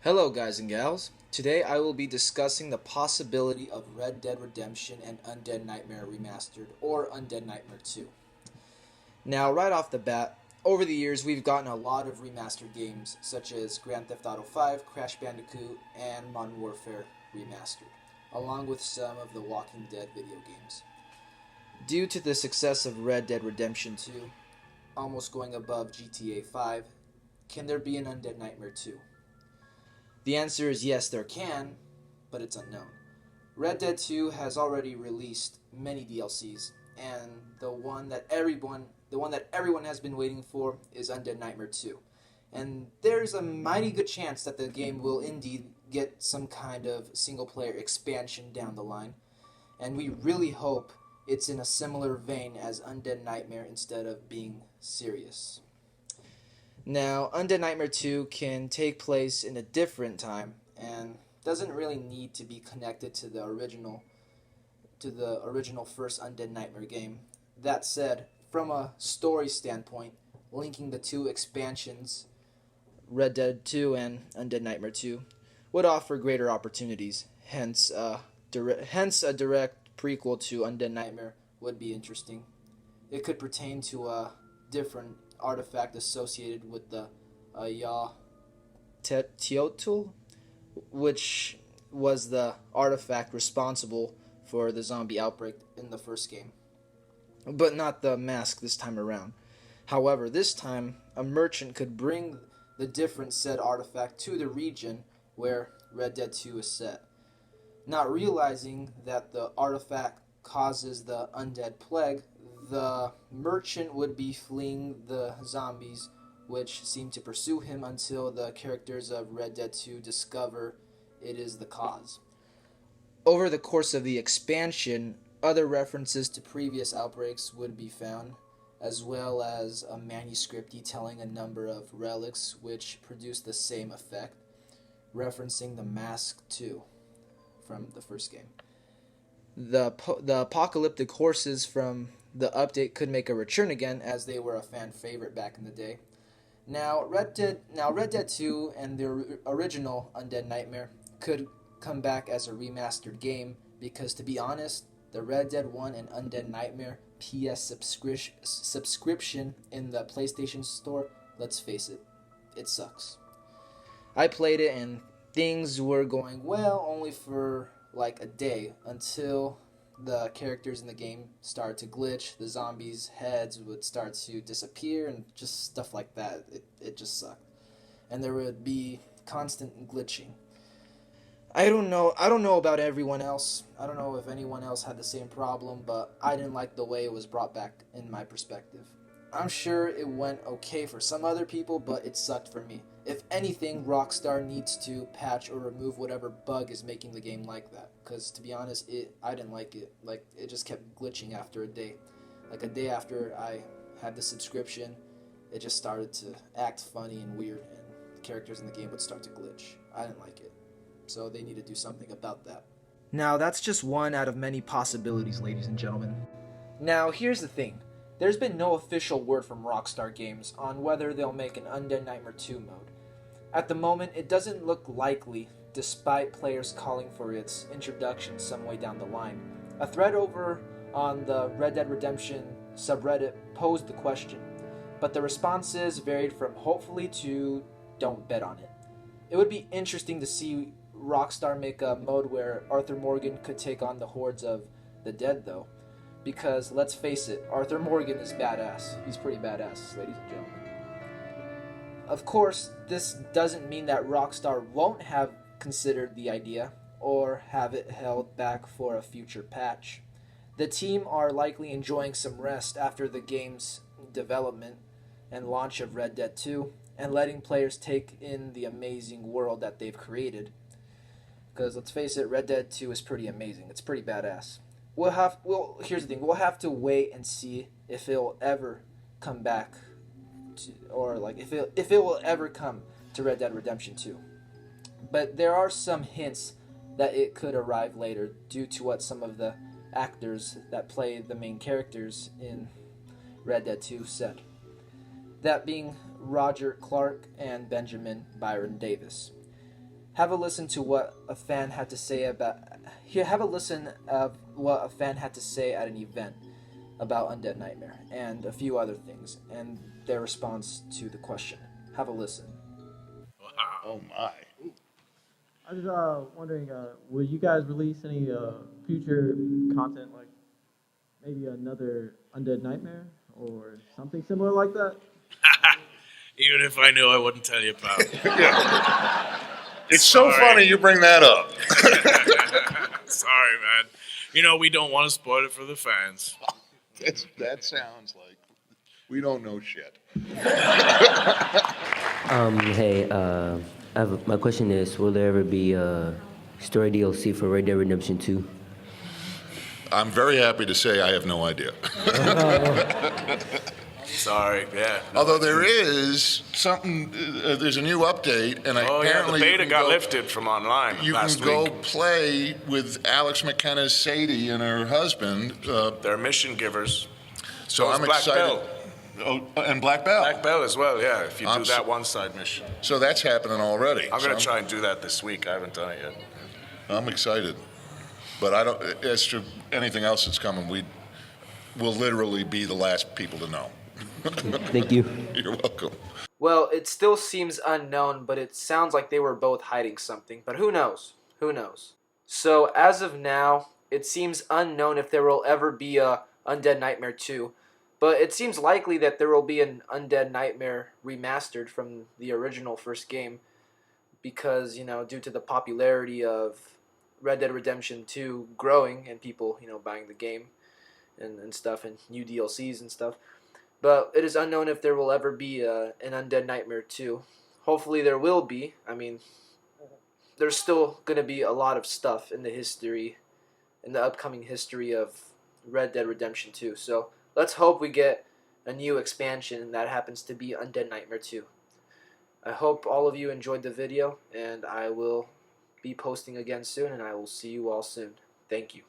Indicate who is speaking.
Speaker 1: Hello guys and gals. Today I will be discussing the possibility of Red Dead Redemption and Undead Nightmare Remastered, or Undead Nightmare 2. Now right off the bat, over the years we've gotten a lot of remastered games such as Grand Theft Auto 5, Crash Bandicoot, and Modern Warfare Remastered, along with some of the Walking Dead video games. Due to the success of Red Dead Redemption 2, almost going above GTA 5, can there be an Undead Nightmare 2? The answer is yes, there can, but it's unknown. Red Dead 2 has already released many DLCs, and the one that everyone has been waiting for is Undead Nightmare 2. And there's a mighty good chance that the game will indeed get some kind of single-player expansion down the line, and we really hope it's in a similar vein as Undead Nightmare instead of being serious. Now, Undead Nightmare 2 can take place in a different time and doesn't really need to be connected to the original first Undead Nightmare game. That said, from a story standpoint, linking the two expansions, Red Dead 2 and Undead Nightmare 2, would offer greater opportunities. Hence a direct prequel to Undead Nightmare would be interesting. It could pertain to a different artifact associated with the Teotl, which was the artifact responsible for the zombie outbreak in the first game, but not the mask this time around. However, this time a merchant could bring the different said artifact to the region where Red Dead 2 is set, not realizing that the artifact causes the undead plague. The merchant would be fleeing the zombies, which seem to pursue him until the characters of Red Dead 2 discover it is the cause. Over the course of the expansion, other references to previous outbreaks would be found, as well as a manuscript detailing a number of relics which produce the same effect, referencing the mask too from the first game. The apocalyptic horses from the update could make a return again, as they were a fan favorite back in the day. Now Red Dead 2 and the original Undead Nightmare could come back as a remastered game, because to be honest, the Red Dead 1 and Undead Nightmare PS subscription in the PlayStation Store, let's face it, it sucks. I played it and things were going well only for like a day, until the characters in the game started to glitch, the zombies' heads would start to disappear, and just stuff like that. It just sucked. And there would be constant glitching. I don't know about everyone else. I don't know if anyone else had the same problem, but I didn't like the way it was brought back in my perspective. I'm sure it went okay for some other people, but it sucked for me. If anything, Rockstar needs to patch or remove whatever bug is making the game like that. Because to be honest, I didn't like it. Like, it just kept glitching after a day. Like a day after I had the subscription, it just started to act funny and weird, and the characters in the game would start to glitch. I didn't like it. So they need to do something about that. Now, that's just one out of many possibilities, ladies and gentlemen. Now, here's the thing. There's been no official word from Rockstar Games on whether they'll make an Undead Nightmare 2 mode. At the moment, it doesn't look likely, despite players calling for its introduction some way down the line. A thread over on the Red Dead Redemption subreddit posed the question, but the responses varied from hopefully to don't bet on it. It would be interesting to see Rockstar make a mode where Arthur Morgan could take on the hordes of the dead, though. Because, let's face it, Arthur Morgan is badass. He's pretty badass, ladies and gentlemen. Of course, this doesn't mean that Rockstar won't have considered the idea, or have it held back for a future patch. The team are likely enjoying some rest after the game's development and launch of Red Dead 2, and letting players take in the amazing world that they've created. Because, let's face it, Red Dead 2 is pretty amazing. It's pretty badass. Here's the thing. We'll have to wait and see if it'll ever come back or like if it will ever come to Red Dead Redemption 2. But there are some hints that it could arrive later due to what some of the actors that play the main characters in Red Dead 2 said. That being Roger Clark and Benjamin Byron Davis. have a listen to what a fan had to say about. Here, have a listen of what a fan had to say at an event about Undead Nightmare and a few other things, and their response to the question. Have a listen.
Speaker 2: Wow. Oh my.
Speaker 3: I was wondering, will you guys release any future content, like maybe another Undead Nightmare or something similar like that?
Speaker 2: Even if I knew, I wouldn't tell you, pal.
Speaker 4: It's so funny you bring that up.
Speaker 2: Sorry, man. You know, we don't want to spoil it for the fans.
Speaker 4: That sounds like we don't know shit.
Speaker 5: Hey, my question is, will there ever be a story DLC for Red Dead Redemption 2?
Speaker 4: I'm very happy to say I have no idea.
Speaker 2: Sorry, yeah.
Speaker 4: Although there is something, there's a new update, and apparently
Speaker 2: the beta got lifted from online
Speaker 4: you
Speaker 2: last
Speaker 4: can go
Speaker 2: week.
Speaker 4: play with Alex McKenna's Sadie and her husband.
Speaker 2: They're mission givers.
Speaker 4: So I'm
Speaker 2: Black
Speaker 4: excited.
Speaker 2: Bell.
Speaker 4: Oh, and Black Bell.
Speaker 2: Black Bell as well, yeah, if you do
Speaker 4: I'm
Speaker 2: that one side mission.
Speaker 4: So that's happening already.
Speaker 2: I'm going to try and do that this week. I haven't done it yet.
Speaker 4: I'm excited. But I don't. As to anything else that's coming, we'll literally be the last people to know.
Speaker 5: Thank you.
Speaker 4: You're welcome.
Speaker 1: Well, it still seems unknown, but it sounds like they were both hiding something. But who knows? Who knows? So as of now, it seems unknown if there will ever be a Undead Nightmare 2. But it seems likely that there will be an Undead Nightmare remastered from the original first game. Because, due to the popularity of Red Dead Redemption 2 growing and people, buying the game and stuff and new DLCs and stuff. But it is unknown if there will ever be an Undead Nightmare 2. Hopefully there will be. I mean, there's still going to be a lot of stuff in the upcoming history of Red Dead Redemption 2. So let's hope we get a new expansion and that happens to be Undead Nightmare 2. I hope all of you enjoyed the video, and I will be posting again soon, and I will see you all soon. Thank you.